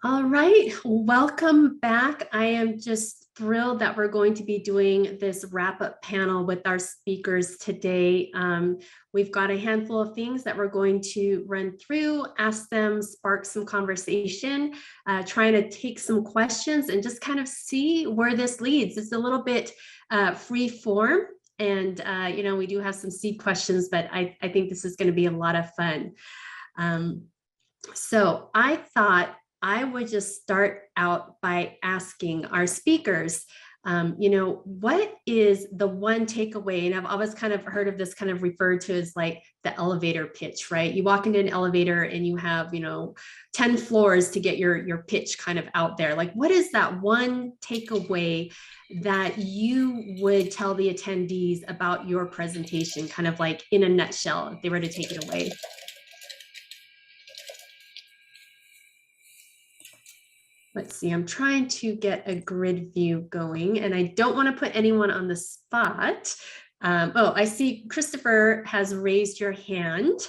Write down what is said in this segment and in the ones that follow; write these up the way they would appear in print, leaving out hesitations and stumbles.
All right, welcome back. I am just thrilled that we're going to be doing this wrap-up panel with our speakers today. We've got a handful of things that we're going to run through, ask them, spark some conversation, trying to take some questions and just kind of see where this leads. It's a little bit free form, and we do have some seed questions, but I think this is going to be a lot of fun. So I thought I would just start out by asking our speakers, what is the one takeaway? And I've always kind of heard of this kind of referred to as like the elevator pitch, right? You walk into an elevator and you have, 10 floors to get your pitch kind of out there. Like, what is that one takeaway that you would tell the attendees about your presentation, kind of like in a nutshell, if they were to take it away? Let's see, I'm trying to get a grid view going and I don't want to put anyone on the spot. I see Christopher has raised your hand.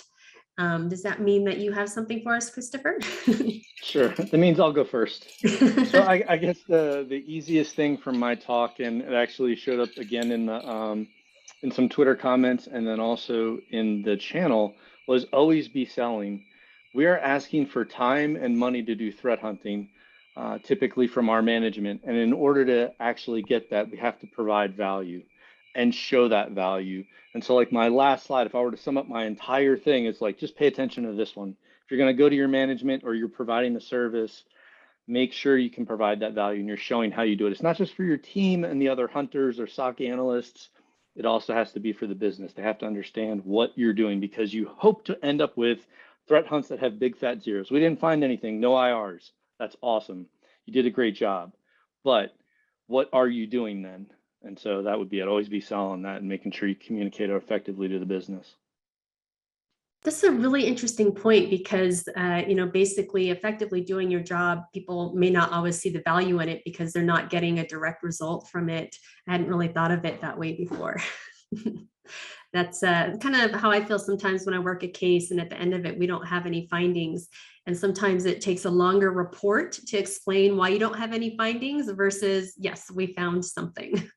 Does that mean that you have something for us, Christopher? Sure, that means I'll go first. So I guess the easiest thing from my talk, and it actually showed up again in the in some Twitter comments and then also in the channel, was always be selling. We are asking for time and money to do threat hunting. Typically from our management. And in order to actually get that, we have to provide value and show that value. And so like my last slide, if I were to sum up my entire thing, it's like, just pay attention to this one. If you're going to go to your management or you're providing a service, make sure you can provide that value and you're showing how you do it. It's not just for your team and the other hunters or SOC analysts. It also has to be for the business. They have to understand what you're doing because you hope to end up with threat hunts that have big fat zeros. We didn't find anything, no IRs. That's awesome. You did a great job. But what are you doing then? And so that would be it. Always be selling that and making sure you communicate effectively to the business. That's a really interesting point because, basically effectively doing your job, people may not always see the value in it because they're not getting a direct result from it. I hadn't really thought of it that way before. That's kind of how I feel sometimes when I work a case and at the end of it, we don't have any findings. And sometimes it takes a longer report to explain why you don't have any findings versus, yes, we found something.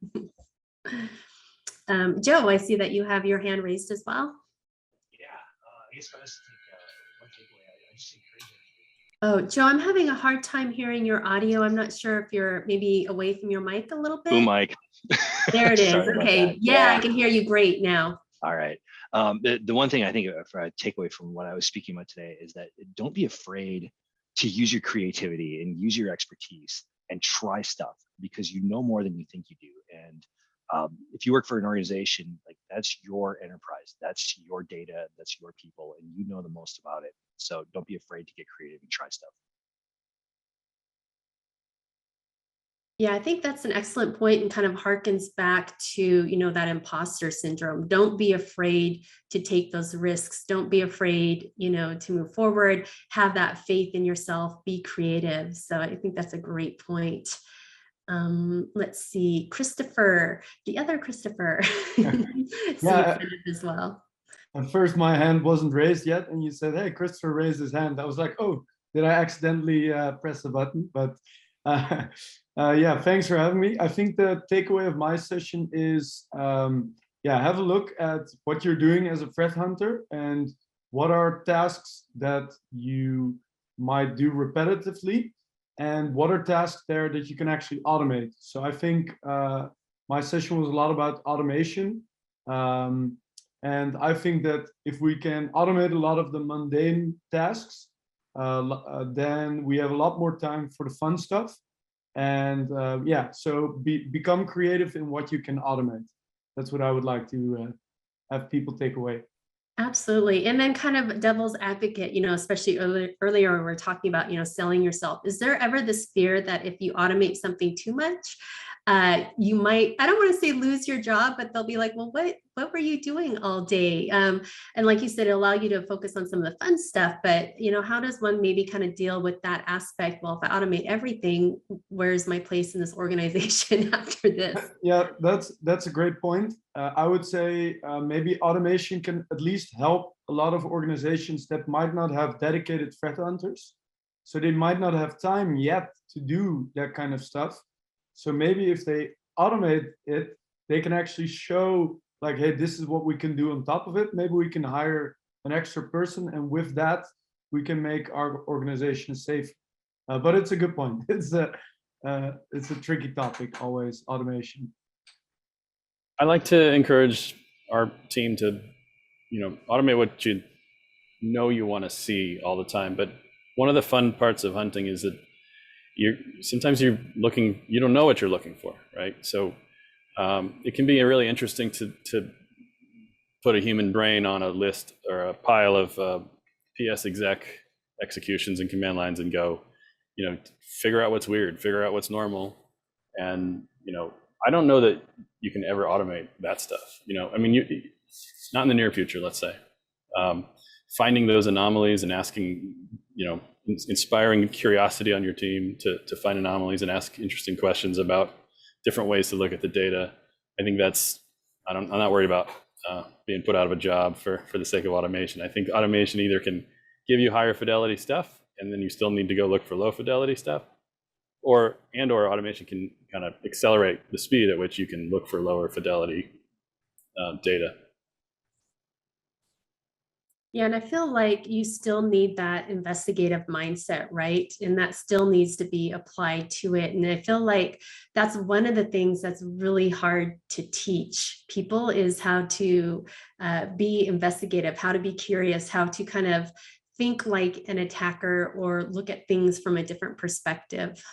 Joe, I see that you have your hand raised as well. Yeah, I guess I just take one takeaway. I just encourage it. Oh, Joe, I'm having a hard time hearing your audio. I'm not sure if you're maybe away from your mic a little bit. Ooh, Mike. There it is. Okay. Yeah, I can hear you great now. All right. The one thing I think for a takeaway from what I was speaking about today is that don't be afraid to use your creativity and use your expertise and try stuff because you know more than you think you do. And if you work for an organization, like that's your enterprise, that's your data, that's your people, and you know the most about it. So don't be afraid to get creative and try stuff. Yeah, I think that's an excellent point and kind of harkens back to, that imposter syndrome. Don't be afraid to take those risks. Don't be afraid, to move forward, have that faith in yourself, be creative. So I think that's a great point. Let's see, Christopher, the other Christopher, Yeah, as well. At first my hand wasn't raised yet and you said, hey, Christopher raised his hand. I was like, oh, did I accidentally press the button? But yeah, thanks for having me. I think the takeaway of my session is, have a look at what you're doing as a threat hunter and what are tasks that you might do repetitively and what are tasks there that you can actually automate. So I think my session was a lot about automation. And I think that if we can automate a lot of the mundane tasks, then we have a lot more time for the fun stuff. And so become creative in what you can automate. That's what I would like to have people take away. Absolutely. And then kind of devil's advocate, especially earlier when we're talking about, selling yourself. Is there ever this fear that if you automate something too much, you might, I don't want to say lose your job, but they'll be like, well, what were you doing all day? And like you said, it'll allow you to focus on some of the fun stuff, but how does one maybe kind of deal with that aspect? Well, if I automate everything, where's my place in this organization after this? Yeah, that's a great point. I would say maybe automation can at least help a lot of organizations that might not have dedicated threat hunters. So they might not have time yet to do that kind of stuff. So maybe if they automate it, they can actually show like, hey, this is what we can do on top of it. Maybe we can hire an extra person, and with that, we can make our organization safe. But it's a good point. It's a tricky topic, always, automation. I like to encourage our team to, automate what you want to see all the time. But one of the fun parts of hunting is that sometimes you don't know what you're looking for, right? So it can be really interesting to put a human brain on a list or a pile of PS exec executions and command lines and go, figure out what's weird, figure out what's normal. And, I don't know that you can ever automate that stuff. Not in the near future, let's say. Finding those anomalies and asking, inspiring curiosity on your team to find anomalies and ask interesting questions about different ways to look at the data. I think I'm not worried about being put out of a job for the sake of automation. I think automation either can give you higher fidelity stuff, and then you still need to go look for low fidelity stuff, or automation can kind of accelerate the speed at which you can look for lower fidelity data. Yeah, and I feel like you still need that investigative mindset, right? And that still needs to be applied to it. And I feel like that's one of the things that's really hard to teach people is how to be investigative, how to be curious, how to kind of think like an attacker or look at things from a different perspective.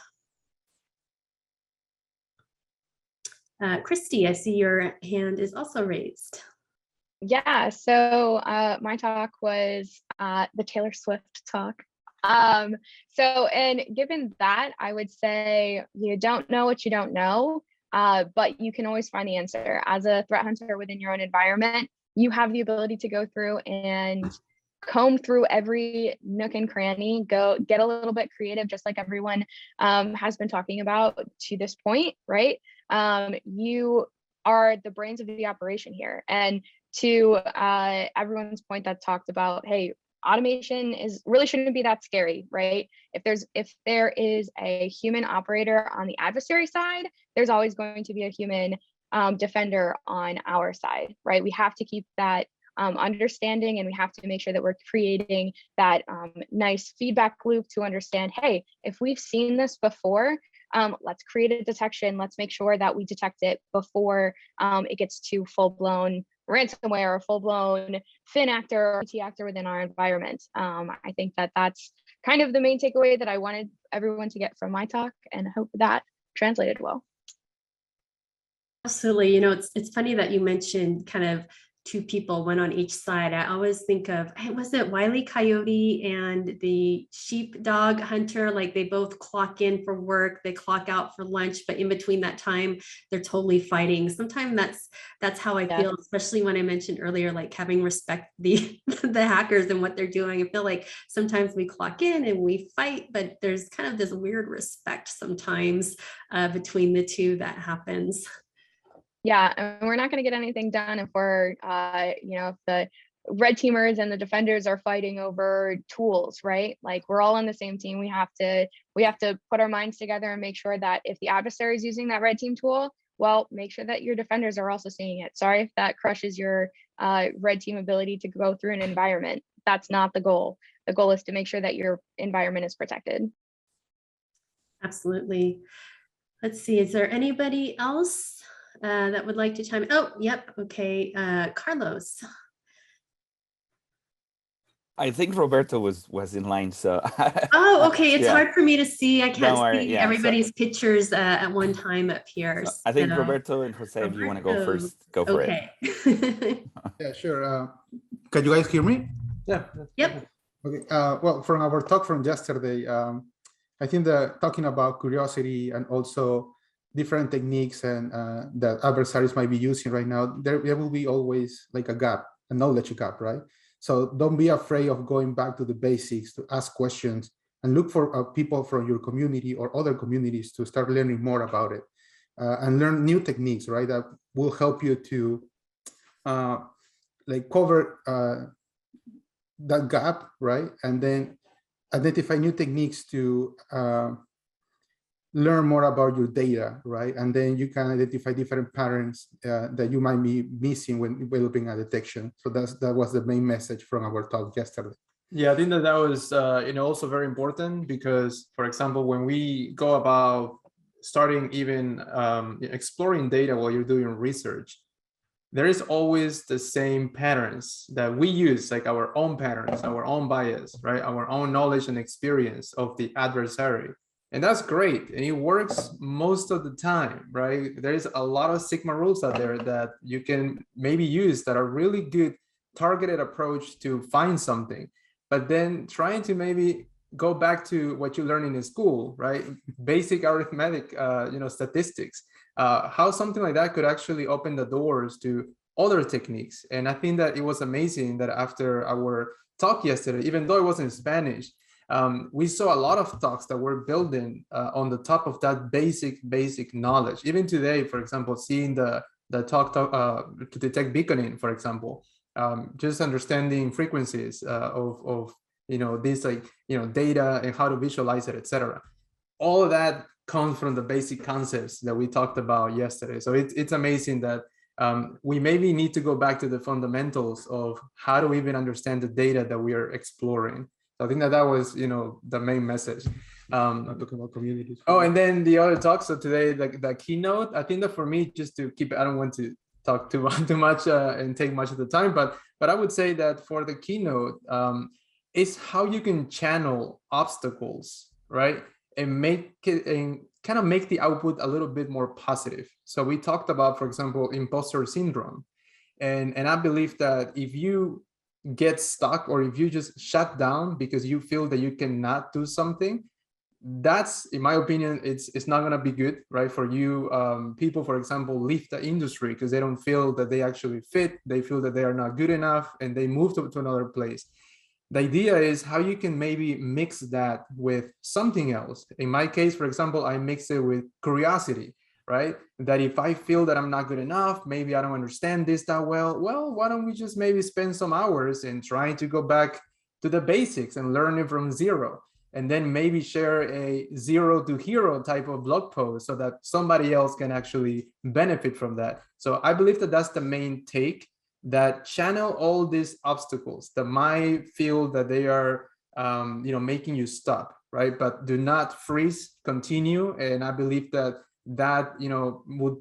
Christy, I see your hand is also raised. Yeah, so my talk was the Taylor Swift talk. And given that, I would say you don't know what you don't know, but you can always find the answer. As a threat hunter within your own environment, you have the ability to go through and comb through every nook and cranny, go get a little bit creative, just like everyone has been talking about to this point, right? You are the brains of the operation here. And to everyone's point that talked about, hey, automation really shouldn't be that scary, right? If there is a human operator on the adversary side, there's always going to be a human defender on our side, right? We have to keep that understanding, and we have to make sure that we're creating that nice feedback loop to understand, hey, if we've seen this before, let's create a detection. Let's make sure that we detect it before it gets to full-blown ransomware or full-blown fin actor or IT actor within our environment. I think that that's kind of the main takeaway that I wanted everyone to get from my talk, and I hope that translated well. Absolutely. It's funny that you mentioned kind of two people, one on each side. I always think of, was it Wile E. Coyote and the sheepdog hunter? Like they both clock in for work, they clock out for lunch, but in between that time, they're totally fighting. Sometimes that's how I feel, especially when I mentioned earlier, like having respect the hackers and what they're doing. I feel like sometimes we clock in and we fight, but there's kind of this weird respect sometimes between the two that happens. Yeah, and we're not going to get anything done if we're, if the red teamers and the defenders are fighting over tools, right? Like we're all on the same team. We have to put our minds together and make sure that if the adversary is using that red team tool, well, make sure that your defenders are also seeing it. Sorry if that crushes your red team ability to go through an environment. That's not the goal. The goal is to make sure that your environment is protected. Absolutely. Let's see, is there anybody else that would like to chime in? Oh, yep. Okay. Carlos. I think Roberto was in line, so. Oh, okay. It's yeah. hard for me to see. I can't see yeah, everybody's pictures at one time up here. I think Roberto and Jose, if you want to go first, go for it. Yeah, sure. Can you guys hear me? Yeah. Yep. Okay. Well, from our talk from yesterday, I think that talking about curiosity and also different techniques and that adversaries might be using right now, there will be always like a knowledge gap, right? So don't be afraid of going back to the basics, to ask questions and look for people from your community or other communities to start learning more about it and learn new techniques, right? That will help you to like cover that gap, right? And then identify new techniques to learn more about your data, right? And then you can identify different patterns that you might be missing when developing a detection. So that was the main message from our talk yesterday. Yeah, I think that was also very important because, for example, when we go about starting even exploring data while you're doing research, there is always the same patterns that we use, like our own patterns, our own bias, right? Our own knowledge and experience of the adversary. And that's great. And it works most of the time, right? There's a lot of Sigma rules out there that you can maybe use that are really good targeted approach to find something. But then trying to maybe go back to what you learned in school, right? Basic arithmetic, statistics, how something like that could actually open the doors to other techniques. And I think that it was amazing that after our talk yesterday, even though it was in Spanish, we saw a lot of talks that were building on the top of that basic knowledge. Even today, for example, seeing the talk to detect beaconing, for example, just understanding frequencies of this data and how to visualize it, etc. All of that comes from the basic concepts that we talked about yesterday. So it's amazing that we maybe need to go back to the fundamentals of how to even understand the data that we are exploring. So I think that was, the main message. Talking about communities. Oh, and then the other talk. So today, the keynote, I think that for me, just to keep, I don't want to talk too much and take much of the time, but I would say that for the keynote, is how you can channel obstacles, right? And make it and kind of make the output a little bit more positive. So we talked about, for example, imposter syndrome. And I believe that if you get stuck or if you just shut down because you feel that you cannot do something, that's, in my opinion, it's not going to be good, right? For you, people, for example, leave the industry because they don't feel that they actually fit. They feel that they are not good enough and they move to another place. The idea is how you can maybe mix that with something else. In my case, for example, I mix it with curiosity, right? That if I feel that I'm not good enough, maybe I don't understand this that well, why don't we just maybe spend some hours in trying to go back to the basics and learn it from zero? And then maybe share a zero to hero type of blog post so that somebody else can actually benefit from that. So I believe that that's the main take, that channel all these obstacles that might feel that they are making you stop, right? But do not freeze, continue. And I believe that would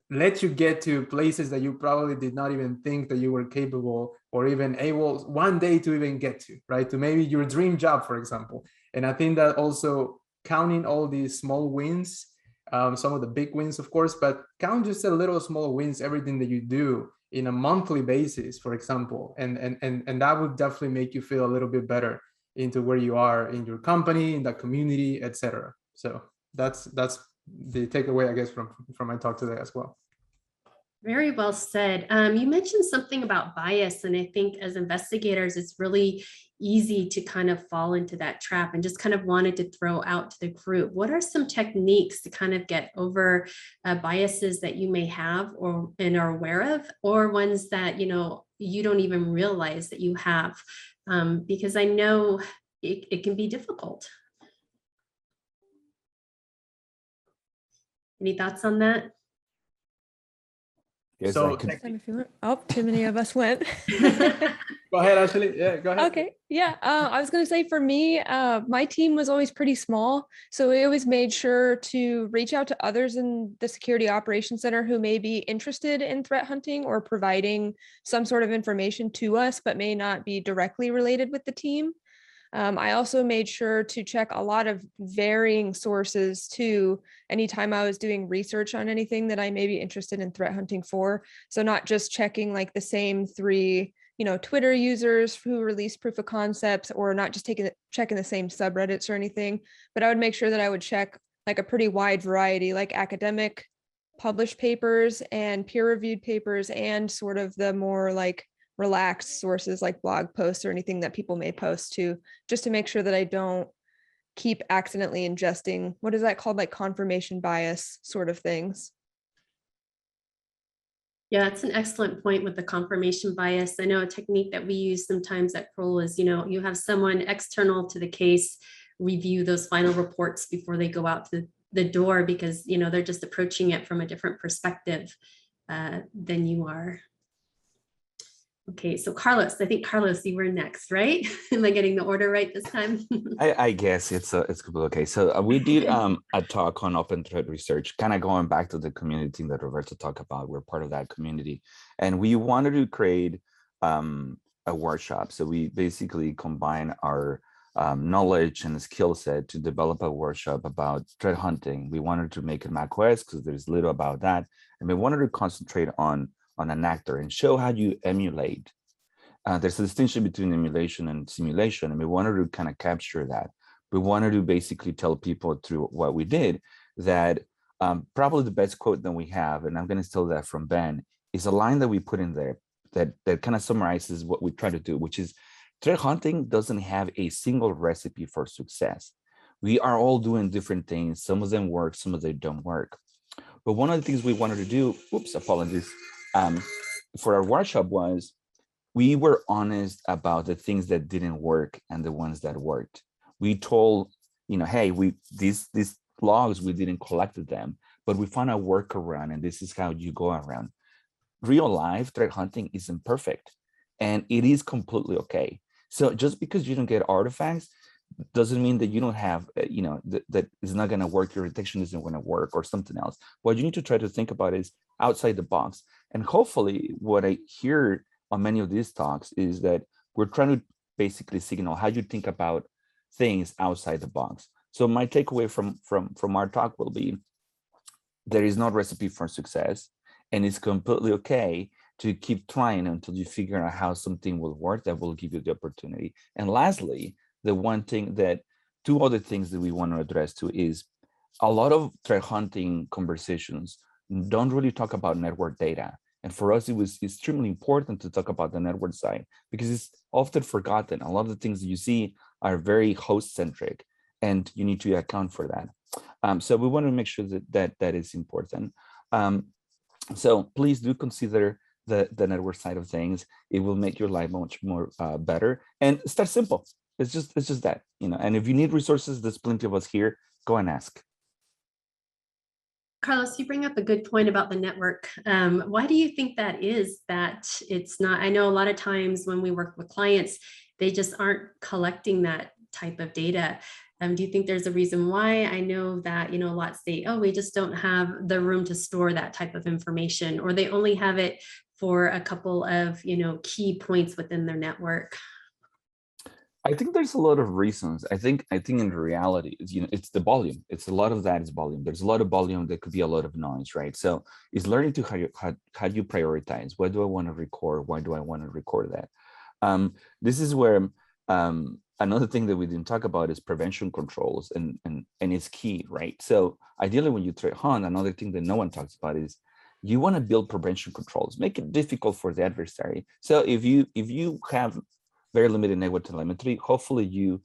let you get to places that you probably did not even think that you were capable or even able one day to even get to, right? To maybe your dream job, for example. And I think that also counting all these small wins, some of the big wins, of course, but count just a little small wins, everything that you do in a monthly basis, for example, and that would definitely make you feel a little bit better into where you are in your company, in the community, etc. So that's the takeaway, I guess, from my talk today as well. Very well said. You mentioned something about bias, and I think as investigators, it's really easy to kind of fall into that trap, and just kind of wanted to throw out to the group, what are some techniques to kind of get over biases that you may have and are aware of, or ones that you don't even realize that you have, because I know it can be difficult. Any thoughts on that? Yes, So too many of us went. Go ahead, Ashley. Yeah, go ahead. Okay. Yeah. I was going to say, for me, my team was always pretty small. So we always made sure to reach out to others in the Security Operations Center who may be interested in threat hunting or providing some sort of information to us, but may not be directly related with the team. I also made sure to check a lot of varying sources too, anytime I was doing research on anything that I may be interested in threat hunting for. So not just checking like the same 3, Twitter users who release proof of concepts, or not just checking the same subreddits or anything, but I would make sure that I would check like a pretty wide variety, like academic published papers and peer-reviewed papers, and sort of the more like relaxed sources like blog posts or anything that people may post to, just to make sure that I don't keep accidentally ingesting, what is that called, like confirmation bias sort of things. Yeah, it's an excellent point with the confirmation bias. I know a technique that we use sometimes at Kroll is, you have someone external to the case review those final reports before they go out to the door because, they're just approaching it from a different perspective than you are. Okay, so Carlos, I think Carlos, you were next, right? Am I getting the order right this time? I guess it's completely okay. So we did a talk on open thread research, kind of going back to the community thing that Roberto talked about. We're part of that community, and we wanted to create a workshop. So we basically combine our knowledge and skill set to develop a workshop about thread hunting. We wanted to make it macOS because there's little about that, and we wanted to concentrate on an actor and show how you emulate. There's a distinction between emulation and simulation, and we wanted to kind of capture that. We wanted to basically tell people through what we did that probably the best quote that we have, and I'm going to steal that from Ben, is a line that we put in there that kind of summarizes what we try to do, which is thread hunting doesn't have a single recipe for success. We are all doing different things. Some of them work, some of them don't work. But one of the things we wanted to do, apologies, for our workshop was we were honest about the things that didn't work and the ones that worked. We told, hey, these logs, we didn't collect them, but we found a workaround, and this is how you go around. Real life thread hunting isn't perfect, and it is completely okay. So just because you don't get artifacts doesn't mean that you don't have, that is not going to work, your detection isn't going to work or something else. What you need to try to think about is outside the box. And hopefully what I hear on many of these talks is that we're trying to basically signal how you think about things outside the box. So my takeaway from our talk will be, there is no recipe for success, and it's completely okay to keep trying until you figure out how something will work that will give you the opportunity. And lastly, two other things that we want to address too is a lot of thread hunting conversations don't really talk about network data. And for us, it was extremely important to talk about the network side because it's often forgotten. A lot of the things that you see are very host-centric, and you need to account for that. So we want to make sure that is important. So please do consider the network side of things. It will make your life much more better. And start simple. It's just that, and if you need resources, there's plenty of us here. Go and ask. Carlos, you bring up a good point about the network. Why do you think that is, that it's not? I know a lot of times when we work with clients, they just aren't collecting that type of data. Do you think there's a reason why? I know that, a lot say, oh, we just don't have the room to store that type of information, or they only have it for a couple of, key points within their network. I think there's a lot of reasons. I think in reality, it's the volume. It's a lot of that is volume. There's a lot of volume. There could be a lot of noise, right? So it's learning to how you prioritize. What do I want to record? Why do I want to record that? This is where another thing that we didn't talk about is prevention controls, and it's key, right? So ideally, when you thread hunt, another thing that no one talks about is you want to build prevention controls. Make it difficult for the adversary. So if you have very limited network telemetry, hopefully you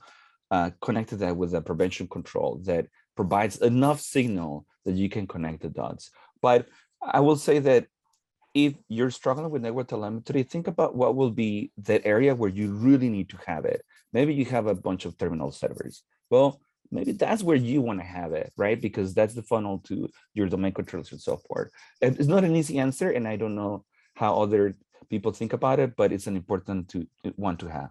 connected that with a prevention control that provides enough signal that you can connect the dots. But I will say that if you're struggling with network telemetry, think about what will be that area where you really need to have it. Maybe you have a bunch of terminal servers. Well, maybe that's where you want to have it, right? Because that's the funnel to your domain controllers and so forth. It's not an easy answer, and I don't know how other people think about it, but it's an important one to have.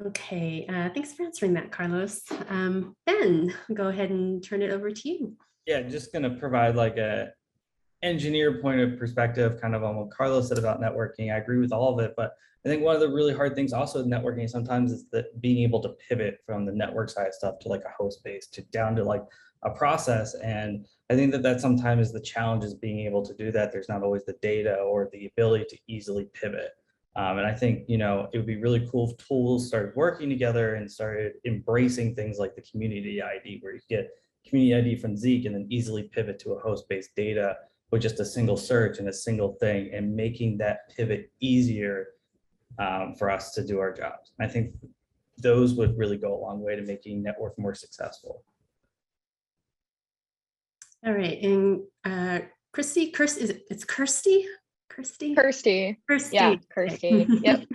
Okay, thanks for answering that, Carlos. Ben, go ahead and turn it over to you. Yeah, just going to provide like a engineer point of perspective, kind of on what Carlos said about networking. I agree with all of it, but I think one of the really hard things also with networking sometimes is that being able to pivot from the network side stuff to like a host base to down to like a process. And I think that sometimes the challenge is being able to do that. There's not always the data or the ability to easily pivot. And I think, it would be really cool if tools started working together and started embracing things like the community ID, where you get community ID from Zeek and then easily pivot to a host-based data with just a single search and a single thing, and making that pivot easier for us to do our jobs. I think those would really go a long way to making network more successful. All right, and Kirsty, it's Kirsty? Kirsty. Kirsty. Yeah, Kirsty. Yep.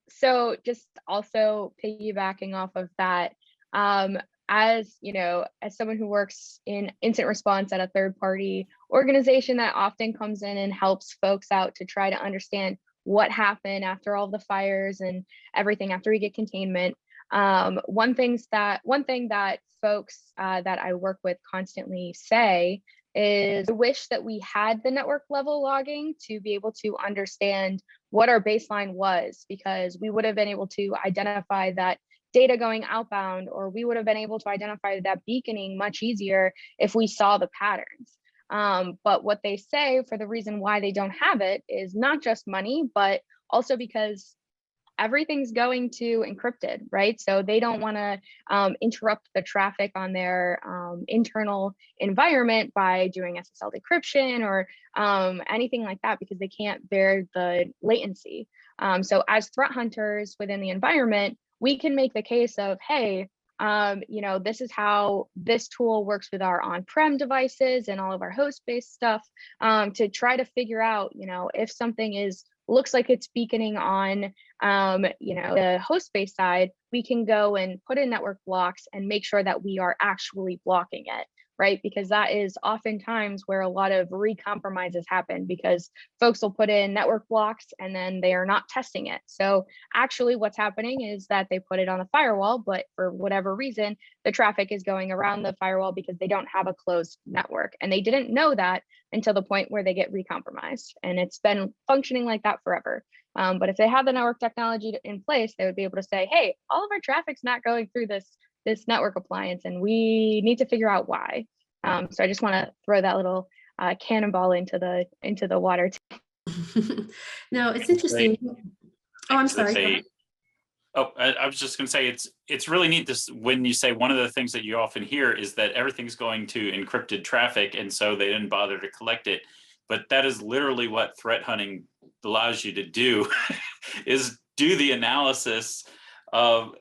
So just also piggybacking off of that, as you know, as someone who works in incident response at a third party organization that often comes in and helps folks out to try to understand what happened after all the fires and everything after we get containment. One thing that folks that I work with constantly say is I wish that we had the network level logging to be able to understand what our baseline was, because we would have been able to identify that data going outbound, or we would have been able to identify that beaconing much easier if we saw the patterns. But what they say for the reason why they don't have it is not just money, but also because everything's going to encrypted, right? So they don't want to interrupt the traffic on their internal environment by doing SSL decryption or anything like that, because they can't bear the latency. So as threat hunters within the environment, we can make the case of, hey, you know, this is how this tool works with our on-prem devices and all of our host-based stuff, to try to figure out, you know, if something looks like it's beaconing on, you know, the host-based side, we can go and put in network blocks and make sure that we are actually blocking it, right? Because that is oftentimes where a lot of recompromises happen, because folks will put in network blocks and then they are not testing it. So actually what's happening is that they put it on the firewall, but for whatever reason, the traffic is going around the firewall because they don't have a closed network. And they didn't know that until the point where they get recompromised. And it's been functioning like that forever. But if they have the network technology in place, they would be able to say, hey, all of our traffic's not going through this network appliance, and we need to figure out why. So I just want to throw that little cannonball into the water. No, it's interesting. Oh, I'm sorry. I was just going to say it's really neat this when you say one of the things that you often hear is that everything's going to encrypted traffic, and so they didn't bother to collect it. But that is literally what threat hunting allows you to do, is do the analysis of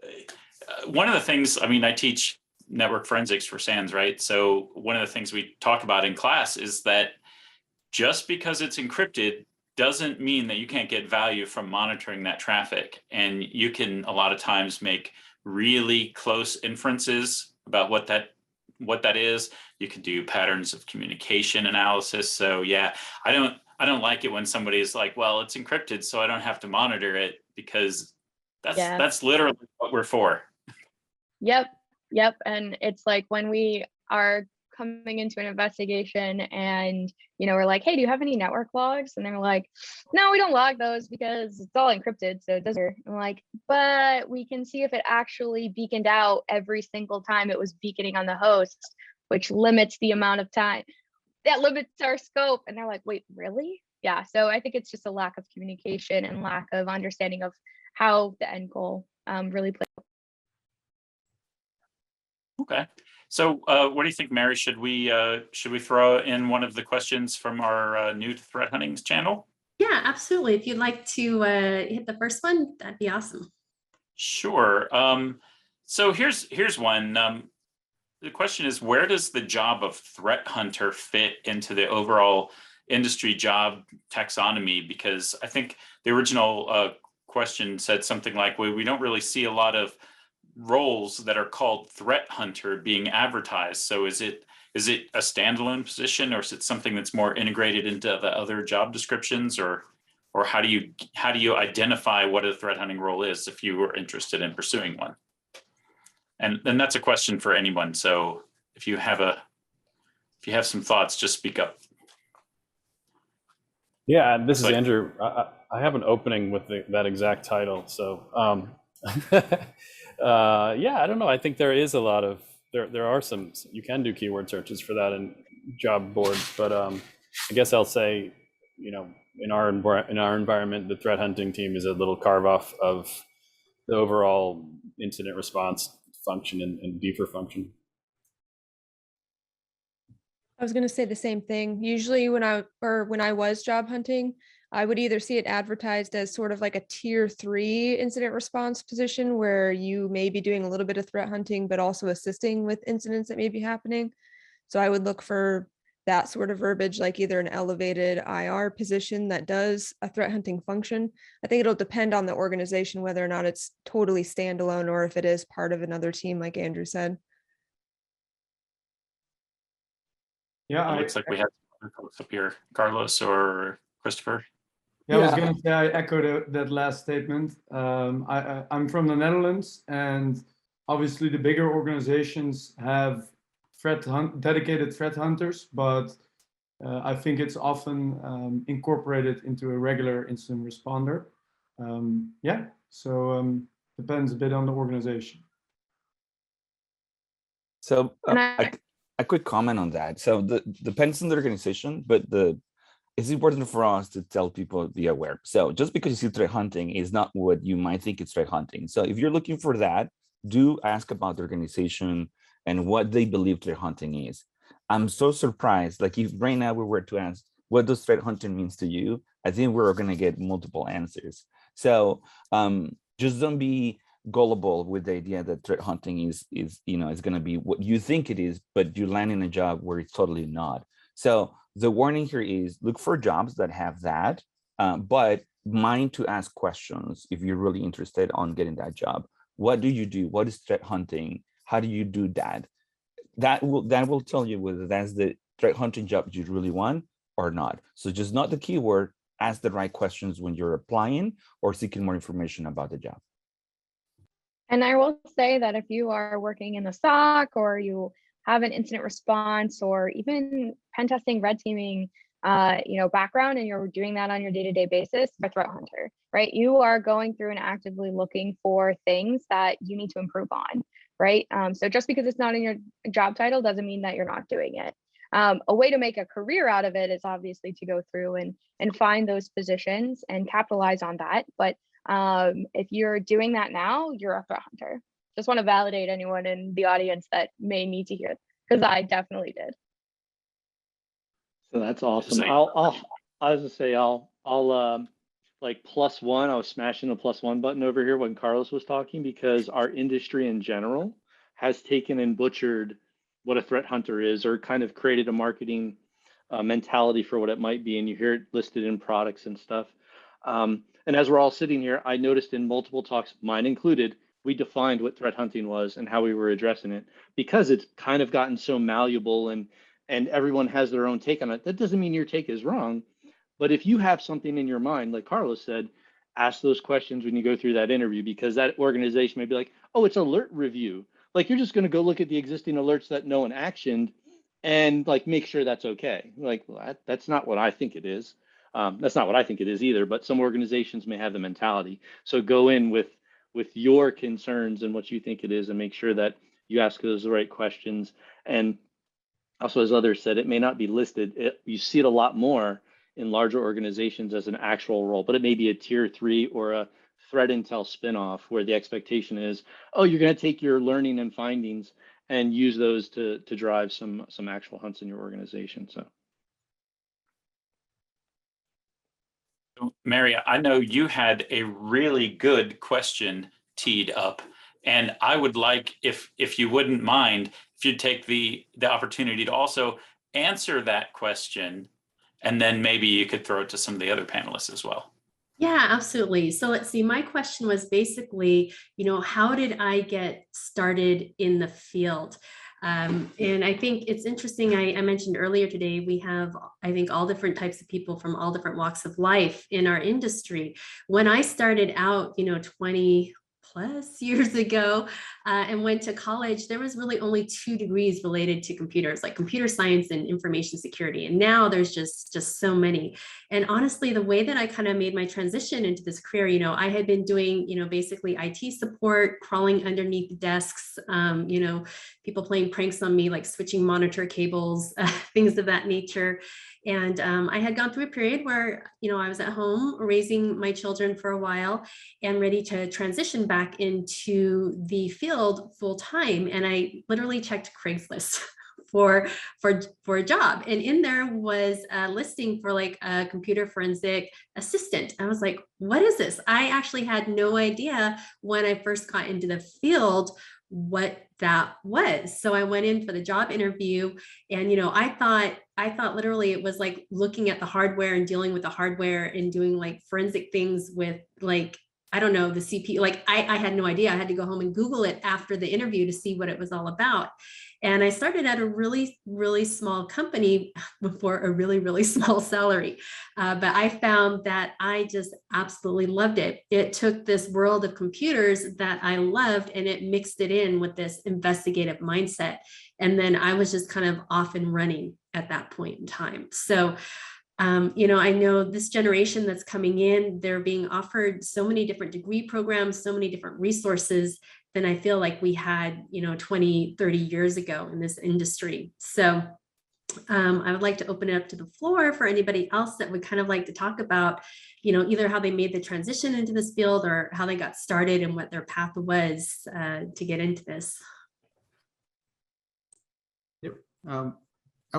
one of the things. I mean, I teach network forensics for SANS, right? So one of the things we talk about in class is that just because it's encrypted doesn't mean that you can't get value from monitoring that traffic. And you can a lot of times make really close inferences about what that is. You can do patterns of communication analysis. So yeah, I don't like it when somebody is like, well, it's encrypted, so I don't have to monitor it, because that's literally what we're for. Yep. And it's like when we are coming into an investigation and, you know, we're like, hey, do you have any network logs? And they're like, no, we don't log those because it's all encrypted, so it doesn't. I'm like, but we can see if it actually beaconed out every single time it was beaconing on the host, which limits the amount of time. That limits our scope. And they're like, wait, really? Yeah. So I think it's just a lack of communication and lack of understanding of how the end goal really plays. Okay. So what do you think, Mary? Should we throw in one of the questions from our new to threat hunting channel? Yeah, absolutely. If you'd like to hit the first one, that'd be awesome. Sure. So here's one. The question is, where does the job of threat hunter fit into the overall industry job taxonomy? Because I think the original question said something like, well, we don't really see a lot of roles that are called threat hunter being advertised. So is it a standalone position, or is it something that's more integrated into the other job descriptions, or how do you identify what a threat hunting role is if you were interested in pursuing one? And then that's a question for anyone. So if you have some thoughts, just speak up. Yeah, this is Andrew. I have an opening with that exact title. So yeah, I don't know. I think there is a lot of there are some, you can do keyword searches for that in job boards, but I guess I'll say, you know, in our environment, the threat hunting team is a little carve off of the overall incident response function and DFIR function. I was going to say the same thing. Usually when I was job hunting, I would either see it advertised as sort of like a tier 3 incident response position where you may be doing a little bit of threat hunting, but also assisting with incidents that may be happening. So I would look for that sort of verbiage, like either an elevated IR position that does a threat hunting function. I think it'll depend on the organization, whether or not it's totally standalone or if it is part of another team, like Andrew said. Yeah, It looks like we have some other folks up here, Carlos or Christopher. Yeah, I was going to say I echo that last statement. I'm from the Netherlands, and obviously the bigger organizations have dedicated threat hunters, but I think it's often incorporated into a regular incident responder. Yeah, so depends a bit on the organization. So a quick comment on that. So depends on the organization, but it's important for us to tell people to be aware. So just because you see threat hunting is not what you might think it's threat hunting. So if you're looking for that, do ask about the organization and what they believe threat hunting is. I'm so surprised, like if right now we were to ask, what does threat hunting means to you? I think we're gonna get multiple answers. So just don't be gullible with the idea that threat hunting is gonna be what you think it is, but you land in a job where it's totally not. So the warning here is look for jobs that have that, but mind to ask questions if you're really interested on getting that job. What do you do? What is threat hunting? How do you do that? That will tell you whether that's the threat hunting job you really want or not. So just not the keyword, ask the right questions when you're applying or seeking more information about the job. And I will say that if you are working in the SOC or you have an incident response or even pen testing, red teaming, background, and you're doing that on your day-to-day basis, you're a threat hunter, right? You are going through and actively looking for things that you need to improve on, right? So just because it's not in your job title doesn't mean that you're not doing it. A way to make a career out of it is obviously to go through and find those positions and capitalize on that. But if you're doing that now, you're a threat hunter. Just want to validate anyone in the audience that may need to hear, because I definitely did. So that's awesome. I was gonna say I'll like +1. I was smashing the +1 button over here when Carlos was talking, because our industry in general has taken and butchered what a threat hunter is, or kind of created a marketing mentality for what it might be, and you hear it listed in products and stuff. And as we're all sitting here, I noticed in multiple talks, mine included, we defined what threat hunting was and how we were addressing it, because it's kind of gotten so malleable and everyone has their own take on it. That doesn't mean your take is wrong, but if you have something in your mind, like Carlos said, ask those questions when you go through that interview, because that organization may be like, oh, it's alert review. Like you're just going to go look at the existing alerts that no one actioned and like make sure that's okay. Like, well, that's not what I think it is. That's not what I think it is either, but some organizations may have the mentality. So go in with your concerns and what you think it is, and make sure that you ask those the right questions. And also, as others said, it may not be listed. You see it a lot more in larger organizations as an actual role, but it may be a tier 3 or a threat intel spinoff where the expectation is, oh, you're going to take your learning and findings and use those to drive some actual hunts in your organization. So, Mary, I know you had a really good question teed up, and I would like, if you wouldn't mind, if you'd take the opportunity to also answer that question, and then maybe you could throw it to some of the other panelists as well. Yeah, absolutely. So let's see, my question was basically, how did I get started in the field? And I think it's interesting. I mentioned earlier today, we have, I think, all different types of people from all different walks of life in our industry. When I started out, 20+ years ago, and went to college, there was really only 2 degrees related to computers, like computer science and information security. And now there's just so many. And honestly, the way that I kind of made my transition into this career, I had been doing, basically IT support, crawling underneath the desks, people playing pranks on me, like switching monitor cables, things of that nature. And I had gone through a period where, I was at home raising my children for a while and ready to transition back into the field full time. And I literally checked Craigslist for a job. And in there was a listing for like a computer forensic assistant. I was like, what is this? I actually had no idea when I first got into the field what that was. So I went in for the job interview, and I thought literally it was like looking at the hardware and dealing with the hardware and doing like forensic things with, like, I don't know, the CPU. Like I had no idea. I had to go home and Google it after the interview to see what it was all about. And I started at a really, really small company for a really, really small salary. But I found that I just absolutely loved it. It took this world of computers that I loved and it mixed it in with this investigative mindset. And then I was just kind of off and running at that point in time. So I know this generation that's coming in, they're being offered so many different degree programs, so many different resources than I feel like we had, 20, 30 years ago in this industry. So I would like to open it up to the floor for anybody else that would kind of like to talk about, either how they made the transition into this field or how they got started and what their path was to get into this. Yep.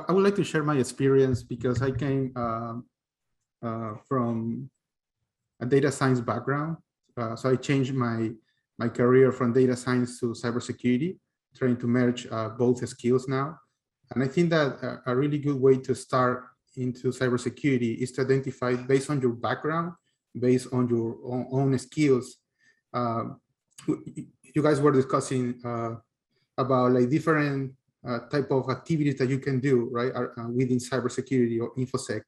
I would like to share my experience because I came from a data science background. So I changed my career from data science to cybersecurity, trying to merge both skills now. And I think that a really good way to start into cybersecurity is to identify, based on your background, based on your own skills. You guys were discussing about like different type of activities that you can do, right, within cybersecurity or InfoSec.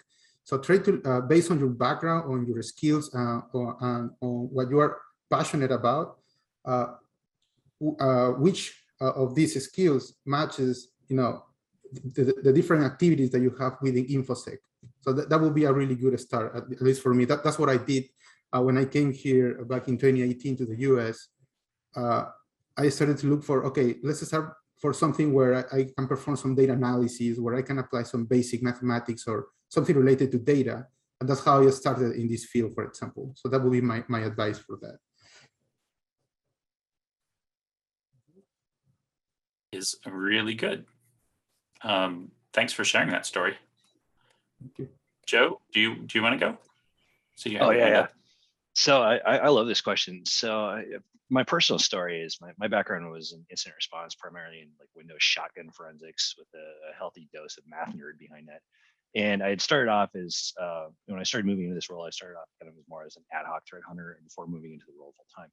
So try to, based on your background, on your skills, or on what you are passionate about, which of these skills matches, the different activities that you have within InfoSec. So that will be a really good start, at least for me. That's what I did when I came here back in 2018 to the US. I started to look for, okay, let's start for something where I can perform some data analysis, where I can apply some basic mathematics or something related to data. And that's how I started in this field, for example. So that would be my advice for that. Is really good. Thanks for sharing that story. Thank you. Joe, do you want to go? So you Oh yeah. So I love this question. So my personal story is my background was in incident response, primarily in like Windows shotgun forensics with a healthy dose of math nerd behind that. And I had started off as when I started moving into this role, I started off kind of more as an ad hoc threat hunter before moving into the role full time.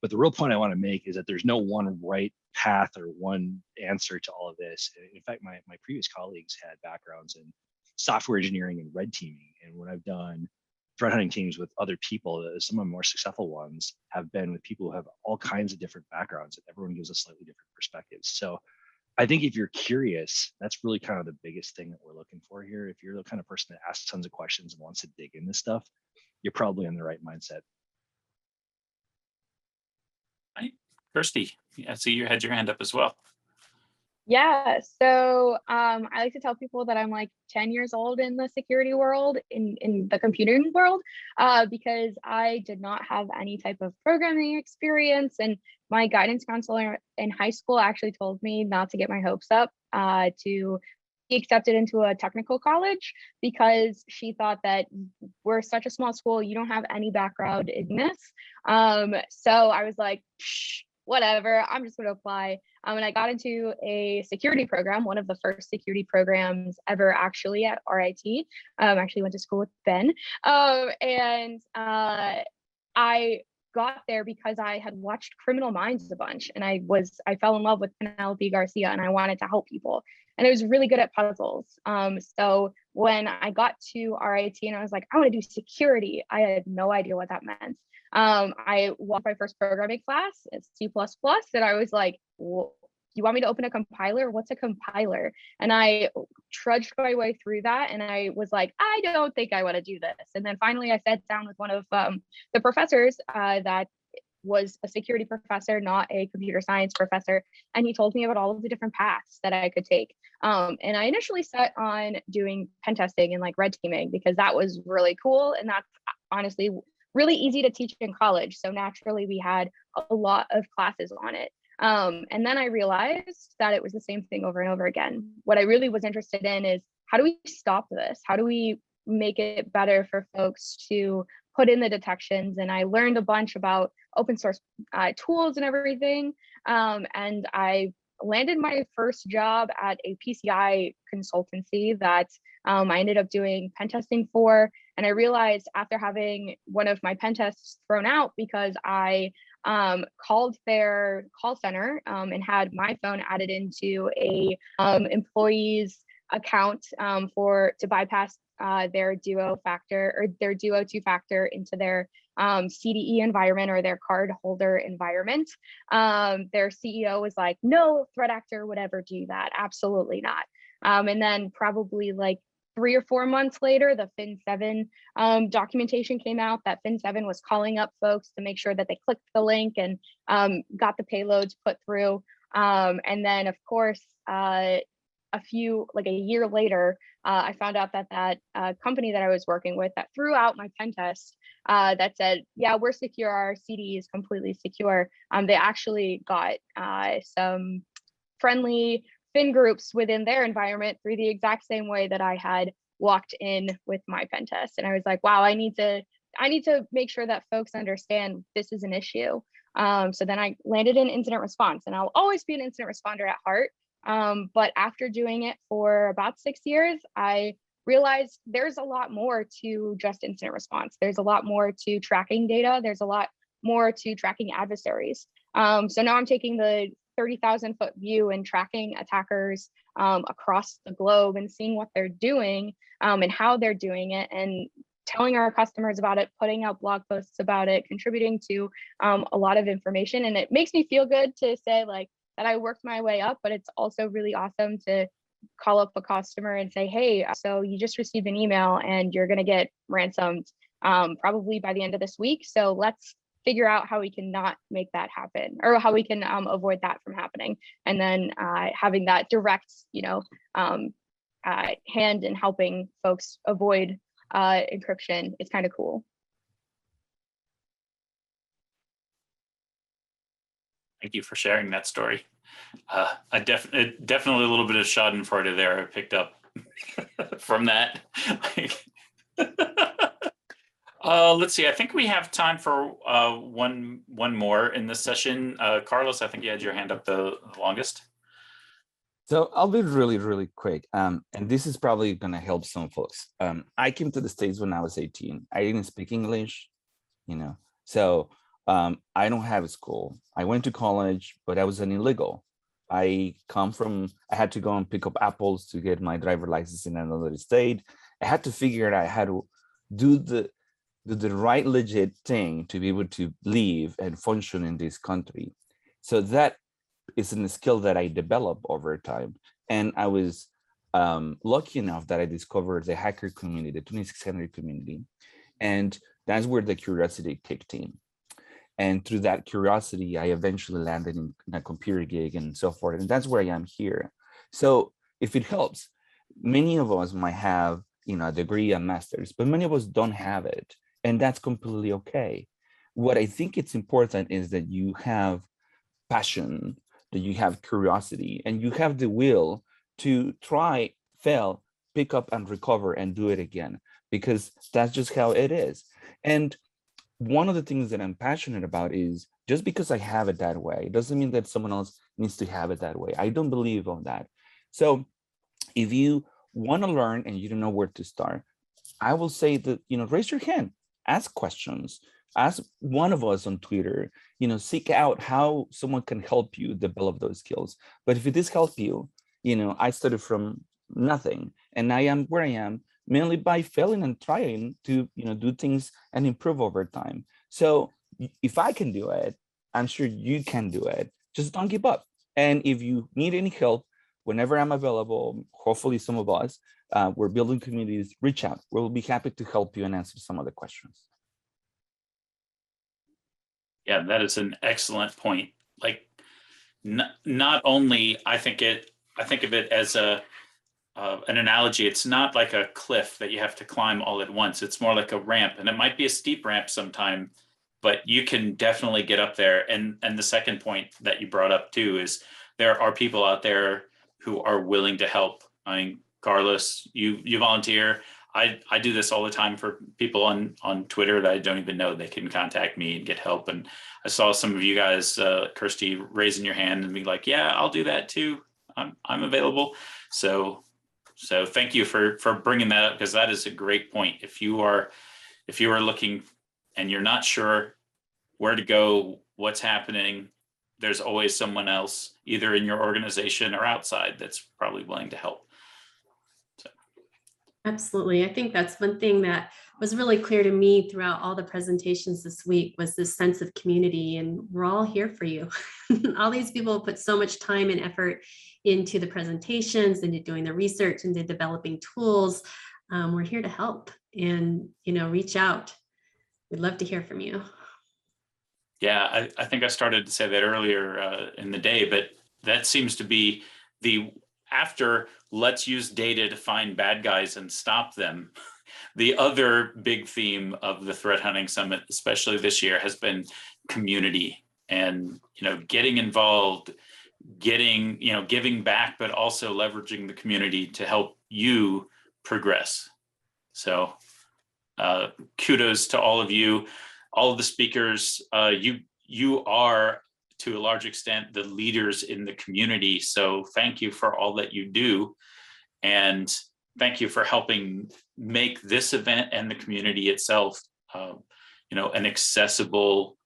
But the real point I want to make is that there's no one right path or one answer to all of this. In fact, my previous colleagues had backgrounds in software engineering and red teaming. And when I've done threat hunting teams with other people, some of the more successful ones have been with people who have all kinds of different backgrounds, and everyone gives a slightly different perspectives. So I think if you're curious, that's really kind of the biggest thing that we're looking for here. If you're the kind of person that asks tons of questions and wants to dig into stuff, you're probably in the right mindset. Kirsty, I see you had your hand up as well. Yeah, so I like to tell people that I'm like 10 years old in the security world, in the computing world, because I did not have any type of programming experience. And my guidance counselor in high school actually told me not to get my hopes up to be accepted into a technical college, because she thought that we're such a small school, you don't have any background in this. So I was like, whatever, I'm just going to apply. And I got into a security program, one of the first security programs ever actually at RIT. Actually went to school with Ben. And I got there because I had watched Criminal Minds a bunch, and I fell in love with Penelope Garcia, and I wanted to help people. And I was really good at puzzles. So when I got to RIT and I was like, I want to do security, I had no idea what that meant. I walked my first programming class, it's C++, and I was like, well, you want me to open a compiler? What's a compiler? And I trudged my way through that, and I was like, I don't think I want to do this. And then finally I sat down with one of the professors that was a security professor, not a computer science professor. And he told me about all of the different paths that I could take. And I initially set on doing pen testing and like red teaming, because that was really cool. And that's honestly really easy to teach in college. So naturally we had a lot of classes on it. And then I realized that it was the same thing over and over again. What I really was interested in is, how do we stop this? How do we make it better for folks to put in the detections? And I learned a bunch about open source tools and everything. And I landed my first job at a PCI consultancy that I ended up doing pen testing for. And I realized after having one of my pen tests thrown out because I called their call center and had my phone added into a employee's account to bypass their Duo factor or their Duo two-factor into their CDE environment or their card holder environment. Their CEO was like, no threat actor would ever do that. Absolutely not. And then probably like 3 or 4 months later, the Fin7 documentation came out that Fin7 was calling up folks to make sure that they clicked the link and got the payloads put through. And then of course, a year later, I found out that that company that I was working with that threw out my pen test that said, yeah, we're secure, our CD is completely secure. They actually got some friendly Fin groups within their environment through the exact same way that I had walked in with my pen test. And I was like, wow, I need to make sure that folks understand this is an issue. So then I landed in incident response, and I'll always be an incident responder at heart. But after doing it for about 6 years, I realized there's a lot more to just incident response. There's a lot more to tracking data. There's a lot more to tracking adversaries. So now I'm taking the 30,000 foot view and tracking attackers across the globe and seeing what they're doing and how they're doing it, and telling our customers about it, putting out blog posts about it, contributing to a lot of information. And it makes me feel good to say like that I worked my way up, but it's also really awesome to call up a customer and say, hey, so you just received an email and you're going to get ransomed probably by the end of this week. So let's figure out how we can not make that happen, or how we can avoid that from happening. And then having that direct, hand in helping folks avoid encryption is kind of cool. Thank you for sharing that story. I definitely a little bit of Schadenfreude there I picked up from that. Let's see. I think we have time for one more in this session. Carlos, I think you had your hand up the longest. So I'll be really, really quick. And this is probably going to help some folks. I came to the States when I was 18. I didn't speak English, so I don't have a school. I went to college, but I was an illegal. I had to go and pick up apples to get my driver license in another state. I had to figure out how to do the right legit thing to be able to live and function in this country. So that is a skill that I developed over time. And I was lucky enough that I discovered the hacker community, the 2600 community. And that's where the curiosity kicked in. And through that curiosity, I eventually landed in a computer gig and so forth. And that's where I am here. So if it helps, many of us might have a degree, a master's, but many of us don't have it. And that's completely okay. What I think it's important is that you have passion, that you have curiosity, and you have the will to try, fail, pick up and recover and do it again, because that's just how it is. And one of the things that I'm passionate about is just because I have it that way, doesn't mean that someone else needs to have it that way. I don't believe on that. So if you want to learn and you don't know where to start, I will say that, raise your hand, ask questions, ask one of us on Twitter, seek out how someone can help you develop those skills. But if it does help you, I started from nothing and I am where I am mainly by failing and trying to, do things and improve over time. So if I can do it, I'm sure you can do it. Just don't give up. And if you need any help, whenever I'm available, hopefully some of us, we're building communities, reach out. We'll be happy to help you and answer some of the questions. Yeah, that is an excellent point. Like, not only I think of it as an analogy. It's not like a cliff that you have to climb all at once. It's more like a ramp, and it might be a steep ramp sometime, but you can definitely get up there. And the second point that you brought up too is there are people out there who are willing to help. I mean, Carlos, you volunteer. I do this all the time for people on Twitter that I don't even know. They can contact me and get help. And I saw some of you guys, Kirsty, raising your hand and be like, yeah, I'll do that too. I'm available. So thank you for bringing that up, because that is a great point. If you are looking and you're not sure where to go, what's happening, there's always someone else either in your organization or outside that's probably willing to help. Absolutely. I think that's one thing that was really clear to me throughout all the presentations this week, was this sense of community, and we're all here for you. All these people put so much time and effort into the presentations, into doing the research, into developing tools. We're here to help, and, reach out. We'd love to hear from you. Yeah, I think I started to say that earlier in the day, but that seems to be after let's use data to find bad guys and stop them. The other big theme of the Threat Hunting Summit, especially this year, has been community and, getting involved, giving back, but also leveraging the community to help you progress. So kudos to all of you, all of the speakers. You are, to a large extent, the leaders in the community. So thank you for all that you do. And thank you for helping make this event and the community itself, an accessible,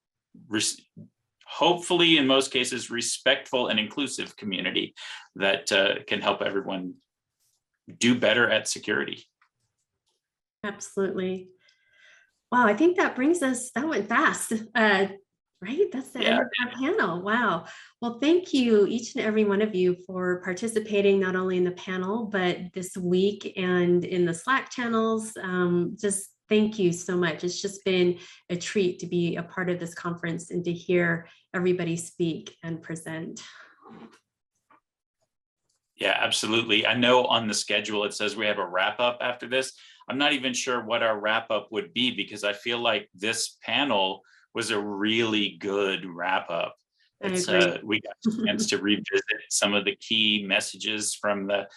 hopefully in most cases, respectful and inclusive community that can help everyone do better at security. Absolutely. Wow, I think that went fast. Right? That's the end of our panel. Wow. Well, thank you, each and every one of you, for participating not only in the panel, but this week and in the Slack channels. Just thank you so much. It's just been a treat to be a part of this conference and to hear everybody speak and present. Yeah, absolutely. I know on the schedule it says we have a wrap up after this. I'm not even sure what our wrap up would be, because I feel like this panel was a really good wrap up. We got a chance to revisit some of the key messages from the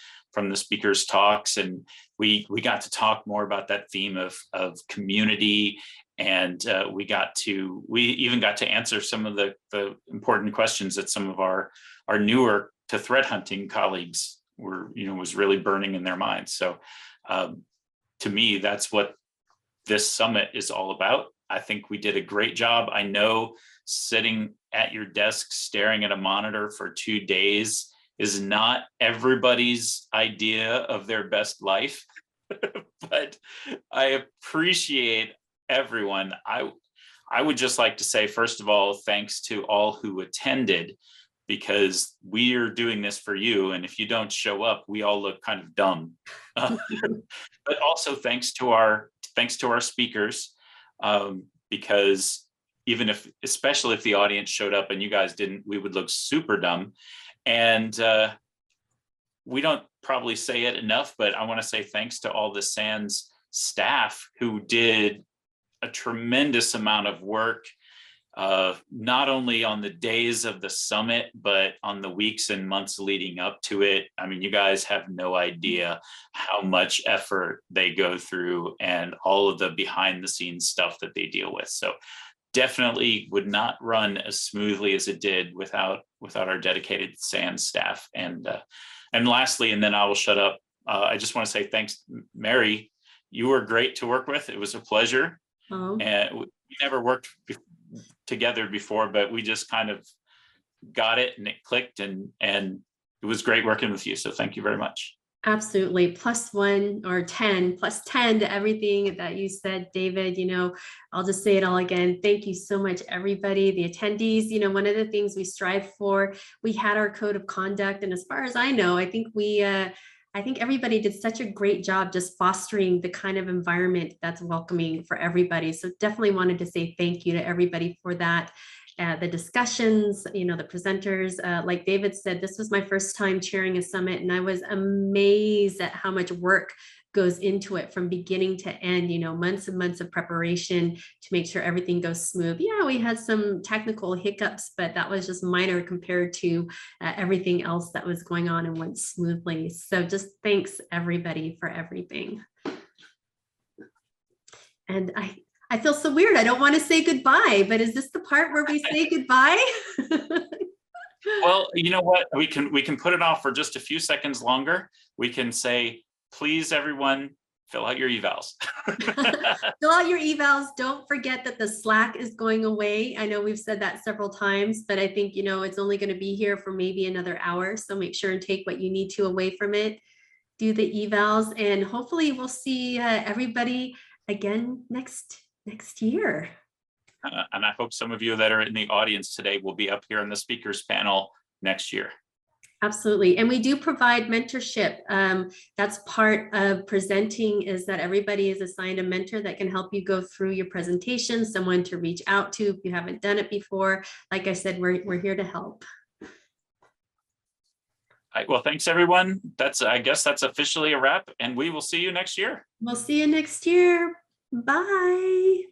speakers' talks, and we got to talk more about that theme of community, and we even got to answer some of the important questions that some of our newer to threat hunting colleagues was really burning in their minds. So to me, that's what this summit is all about. I think we did a great job. I know sitting at your desk staring at a monitor for 2 days is not everybody's idea of their best life, but I appreciate everyone. I would just like to say, first of all, thanks to all who attended, because we are doing this for you. And if you don't show up, we all look kind of dumb. But also thanks to our speakers. Because especially if the audience showed up and you guys didn't, we would look super dumb. And we don't probably say it enough, but I want to say thanks to all the SANS staff who did a tremendous amount of work, not only on the days of the summit, but on the weeks and months leading up to it. I mean, you guys have no idea how much effort they go through and all of the behind the scenes stuff that they deal with. So definitely would not run as smoothly as it did without our dedicated SANS staff. And lastly, and then I will shut up, I just want to say thanks, Mary. You were great to work with. It was a pleasure. And we never worked together before, but we just kind of got it and it clicked, and it was great working with you. So thank you very much. Absolutely. +1 or 10, +10 to everything that you said, David. I'll just say it all again. Thank you so much, everybody, the attendees. One of the things we strive for, we had our code of conduct. And as far as I know, I think everybody did such a great job just fostering the kind of environment that's welcoming for everybody. So definitely wanted to say thank you to everybody for that. The discussions, the presenters, like David said, this was my first time chairing a summit, and I was amazed at how much work goes into it from beginning to end, months and months of preparation to make sure everything goes smooth. Yeah, we had some technical hiccups, but that was just minor compared to everything else that was going on and went smoothly. So just thanks everybody for everything. And I feel so weird. I don't want to say goodbye, but is this the part where we say goodbye? Well, you know what? We can put it off for just a few seconds longer. We can say, please, everyone, fill out your evals. Fill out your evals. Don't forget that the Slack is going away. I know we've said that several times, but I think, you know, it's only going to be here for maybe another hour. So make sure and take what you need to away from it. Do the evals, and hopefully we'll see everybody again next year. And I hope some of you that are in the audience today will be up here in the speakers panel next year. Absolutely. And we do provide mentorship. That's part of presenting, is that everybody is assigned a mentor that can help you go through your presentation, someone to reach out to if you haven't done it before. Like I said, we're here to help. All right, well, thanks everyone. I guess that's officially a wrap, and we will see you next year. We'll see you next year. Bye.